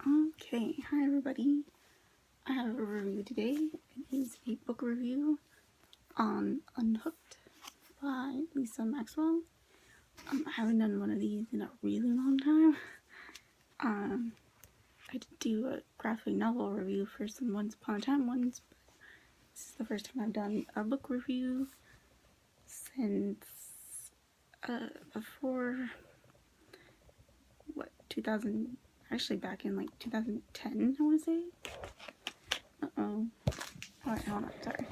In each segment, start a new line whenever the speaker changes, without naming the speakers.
Okay, hi everybody. I have a review today. It is a book review on Unhooked by Lisa Maxwell. I haven't done one of these in a really long time. I did do a graphic novel review for some Once Upon a Time ones, but this is the first time I've done a book review since before 2000, actually back in like 2010, I want to say. Alright, hold on, sorry.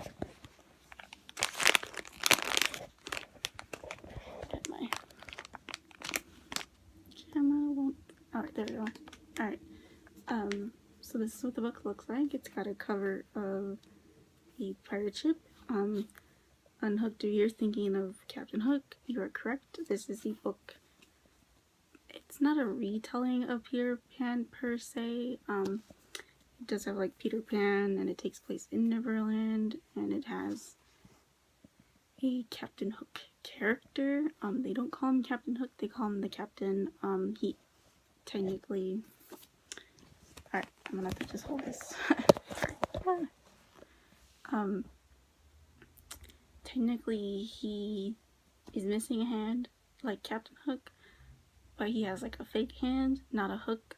My camera won't. Alright, there we go. Alright, so this is what the book looks like. It's got a cover of a pirate ship. Unhooked, if you're thinking of Captain Hook, you are correct. This is the book. It's not a retelling of Peter Pan per se. It does have like Peter Pan, and it takes place in Neverland, and it has a Captain Hook character. They don't call him Captain Hook, they call him the Captain. He technically... Alright, I'm gonna have to just hold this. Technically he is missing a hand, like Captain Hook, but he has like a fake hand, not a hook.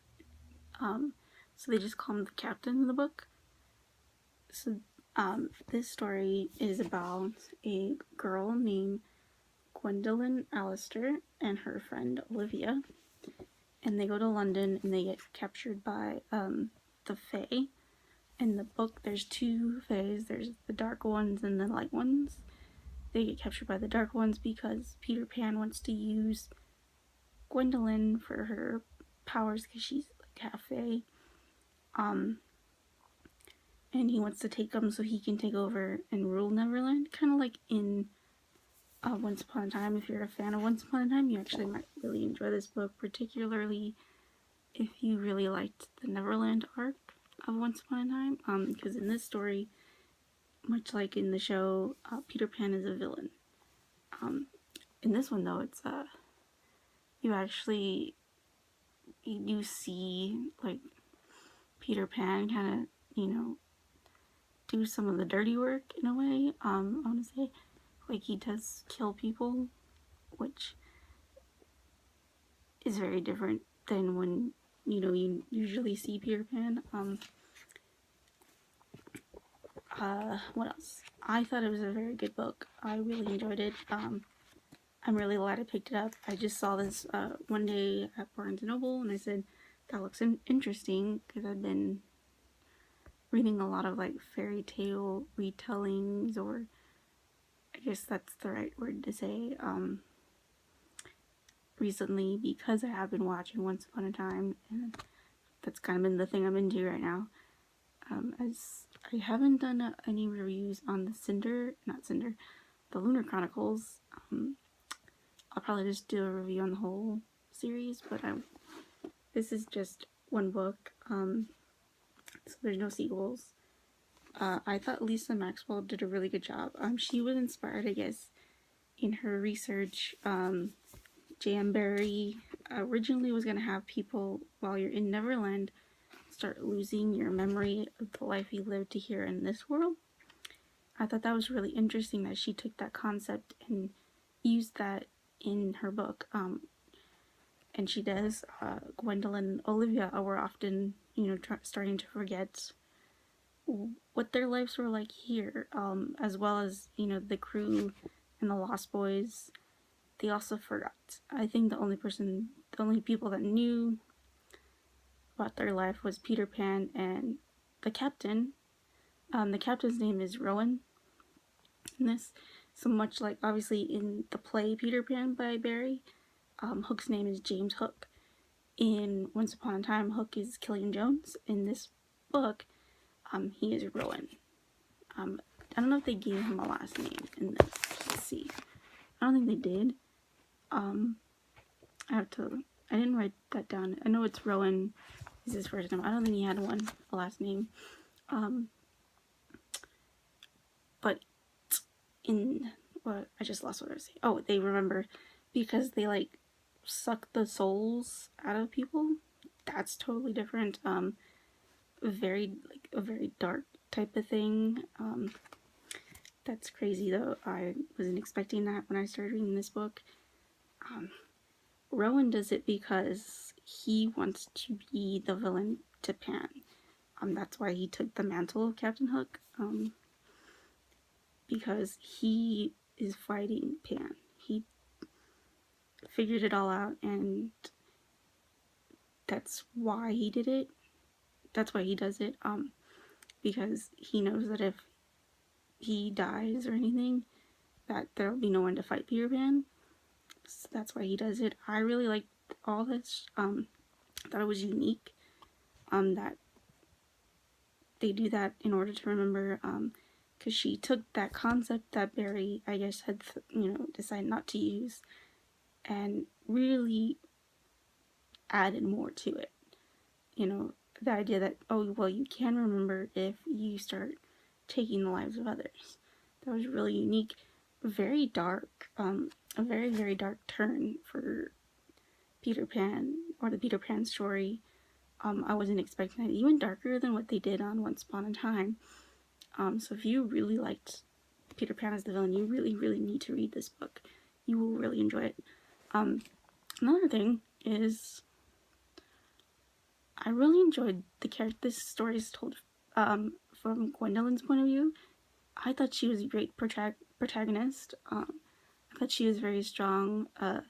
So they just call him the Captain in the book. So, this story is about a girl named Gwendolyn Allister and her friend Olivia, and they go to London and they get captured by the Fae. In the book there's two Faes, there's the dark ones and the light ones. They get captured by the dark ones because Peter Pan wants to use Gwendolyn for her powers because she's like half Fae. And he wants to take them so he can take over and rule Neverland, kind of like in Once Upon a Time. If you're a fan of Once Upon a Time, you actually might really enjoy this book, particularly if you really liked the Neverland arc of Once Upon a Time, because in this story, much like in the show, Peter Pan is a villain. In this one though, it's you see like Peter Pan kind of, do some of the dirty work in a way. I want to say, like, he does kill people, which is very different than when, you usually see Peter Pan. What else? I thought it was a very good book. I really enjoyed it. I'm really glad I picked it up. I just saw this one day at Barnes & Noble, and I said, that looks interesting, because I've been reading a lot of like fairy tale retellings, or I guess that's the right word to say, recently, because I have been watching Once Upon a Time, and that's kind of been the thing I'm into right now. As I haven't done any reviews on the Lunar Chronicles. I'll probably just do a review on the whole series, but this is just one book, so there's no sequels. I thought Lisa Maxwell did a really good job. She was inspired, I guess, in her research. J.M. Barrie originally was going to have people, while you're in Neverland, start losing your memory of the life you lived to here in this world. I thought that was really interesting that she took that concept and used that in her book. And she does. Gwendolyn and Olivia were often, starting to forget what their lives were like here, as well as, the crew and the Lost Boys. They also forgot. I think the only people that knew about their life was Peter Pan and the captain. The captain's name is Rowan in this. So much like, obviously, in the play Peter Pan by Barrie, Hook's name is James Hook. In Once Upon a Time, Hook is Killian Jones. In this book, he is Rowan. I don't know if they gave him a last name in this. Let's see. I don't think they did. I didn't write that down. I know it's Rowan is his first name. I don't think he had a last name. But I just lost what I was saying. Oh, they remember because they like suck the souls out of people. that's totally different. Very, like, a very dark type of thing. That's crazy though. I wasn't expecting that when I started reading this book. Rowan does it because he wants to be the villain to Pan. That's why he took the mantle of Captain Hook. Because he is fighting Pan. He figured it all out, and that's why he did it. That's why he does it. Because he knows that if he dies or anything, that there'll be no one to fight Peter Pan. So that's why he does it. I really liked all this. Thought it was unique. That they do that in order to remember. Because she took that concept that Barry, I guess, had decided not to use, and really added more to it. The idea that, oh, well, you can remember if you start taking the lives of others. That was really unique. Very dark. A very, very dark turn for Peter Pan, or the Peter Pan story. I wasn't expecting that. Even darker than what they did on Once Upon a Time. So if you really liked Peter Pan as the villain, you really, really need to read this book. You will really enjoy it. Another thing is, I really enjoyed the character. This story is told from Gwendolyn's point of view. I thought she was a great protagonist. I thought she was very strong. I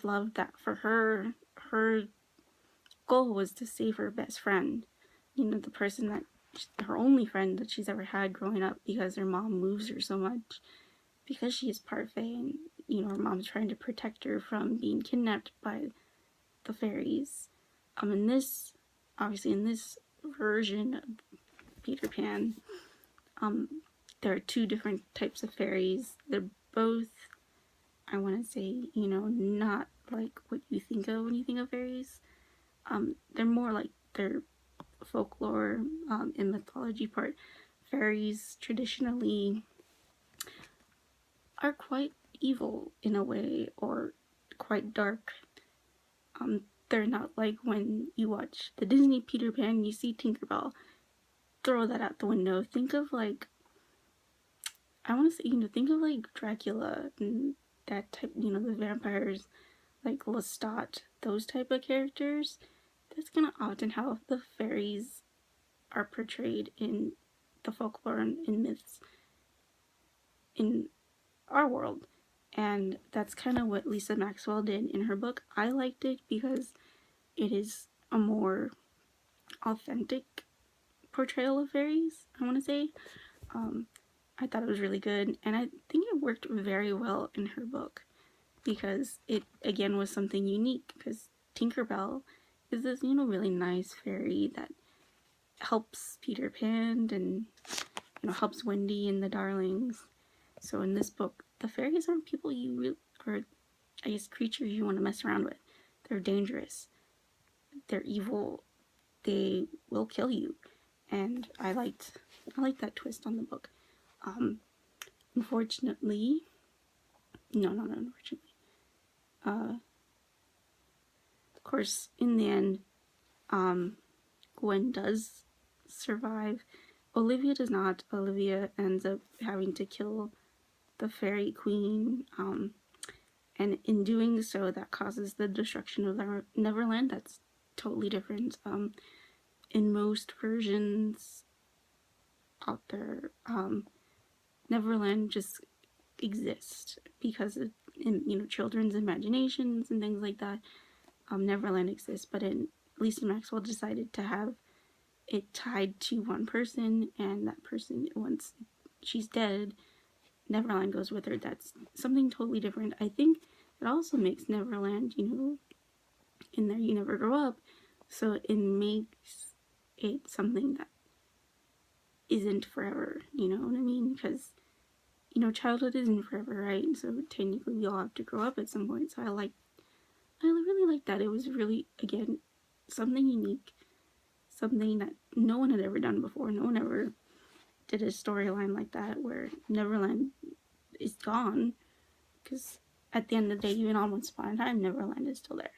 loved that for her. Her goal was to save her best friend. The person that, her only friend that she's ever had growing up, because her mom moves her so much. Because she is parfait, and, her mom's trying to protect her from being kidnapped by the fairies. In this version of Peter Pan, there are two different types of fairies. They're both, I want to say, not like what you think of when you think of fairies. They're more like their folklore and mythology part. Fairies traditionally are quite evil in a way, or quite dark. They're not like when you watch the Disney Peter Pan and you see Tinkerbell. Throw that out the window. Think of, like, I want to say, think of like Dracula and that type, the vampires, like Lestat, those type of characters. That's kind of often how the fairies are portrayed in the folklore and in myths in our world. And that's kind of what Lisa Maxwell did in her book. I liked it because it is a more authentic portrayal of fairies, I want to say. I thought it was really good, and I think it worked very well in her book, because it, again, was something unique, because Tinkerbell is this, really nice fairy that helps Peter Pan and, helps Wendy and the Darlings. So in this book, the fairies aren't people you really, or I guess creatures you want to mess around with. They're dangerous. They're evil. They will kill you. And I liked that twist on the book. Unfortunately, not unfortunately. Of course, in the end, Gwen does survive. Olivia does not. Olivia ends up having to kill the fairy queen, and in doing so, that causes the destruction of Neverland. That's totally different. In most versions out there, Neverland just exists because of, children's imaginations and things like that. Neverland exists, but Lisa Maxwell decided to have it tied to one person, and that person, once she's dead, Neverland goes with her. That's something totally different. I think it also makes Neverland, in there you never grow up, so it makes it something that isn't forever, you know what I mean? Because, childhood isn't forever, right? So technically we all have to grow up at some point. So I really liked that. It was really, again, something unique, something that no one had ever done before. No one ever did a storyline like that where Neverland is gone, because at the end of the day, even on Once Upon a Time, Neverland is still there.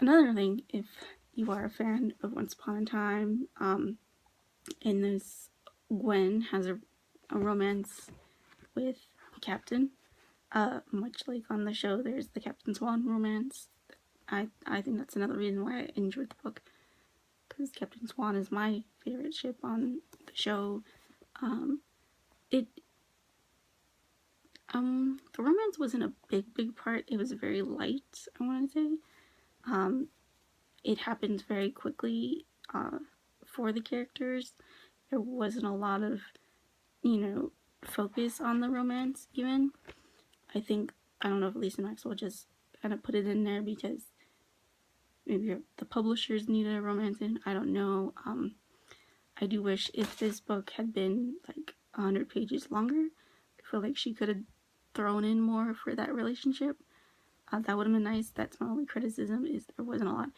Another thing, if you are a fan of Once Upon a Time, in this, Gwen has a romance with the captain. Much like on the show, there's the Captain Swan romance. I think that's another reason why I enjoyed the book, because Captain Swan is my favorite ship on the show. It the romance wasn't a big part. It was very light, I want to say. It happened very quickly for the characters. There wasn't a lot of, focus on the romance even. I think, I don't know if Lisa Maxwell just kind of put it in there because maybe the publishers needed a romance in. I don't know. I do wish if this book had been like 100 pages longer, I feel like she could have thrown in more for that relationship. That would have been nice. That's my only criticism, is there wasn't a lot.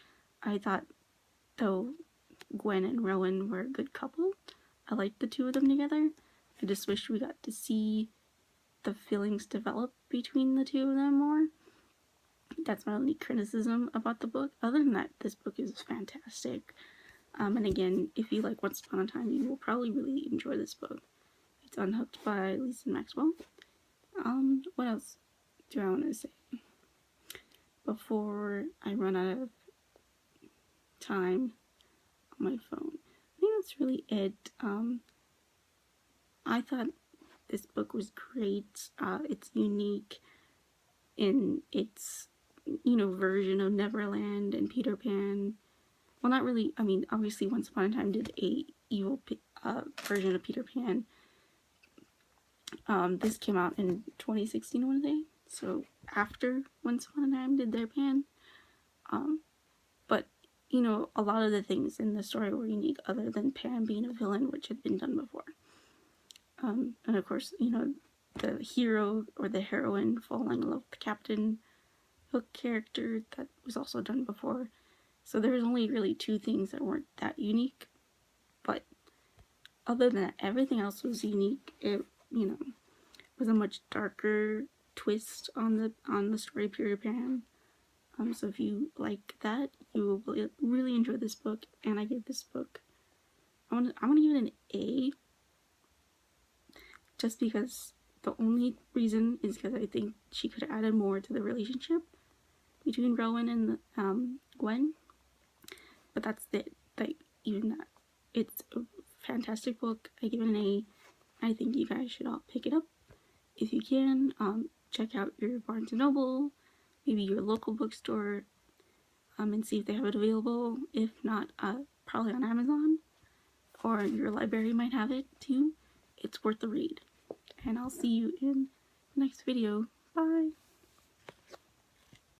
I thought, though, Gwen and Rowan were a good couple. I liked the two of them together. I just wish we got to see the feelings develop between the two of them more. That's my only criticism about the book. Other than that, this book is fantastic. And again, if you like Once Upon a Time, you will probably really enjoy this book. It's Unhooked by Lisa Maxwell. What else do I want to say before I run out of time on my phone? I think that's really it. I thought this book was great. It's unique in its, version of Neverland and Peter Pan. Well, not really. I mean, obviously, Once Upon a Time did a evil version of Peter Pan. This came out in 2016, I want to say. So after Once Upon a Time did their Pan. But, a lot of the things in the story were unique, other than Pan being a villain, which had been done before. And of course, the hero or the heroine falling in love with the Captain Hook character, that was also done before. So there was only really two things that weren't that unique. But other than that, everything else was unique. It, was a much darker twist on the story of Peter Pan. So if you like that, you will really enjoy this book. And I give this book, I want to give it an A, just because the only reason is because I think she could have added more to the relationship between Rowan and Gwen. But that's it. Like, even that, it's a fantastic book. I give it an A. I think you guys should all pick it up if you can. Check out your Barnes & Noble, maybe your local bookstore, and see if they have it available. If not, probably on Amazon, or your library might have it too. It's worth the read. And I'll see you in the next video. Bye!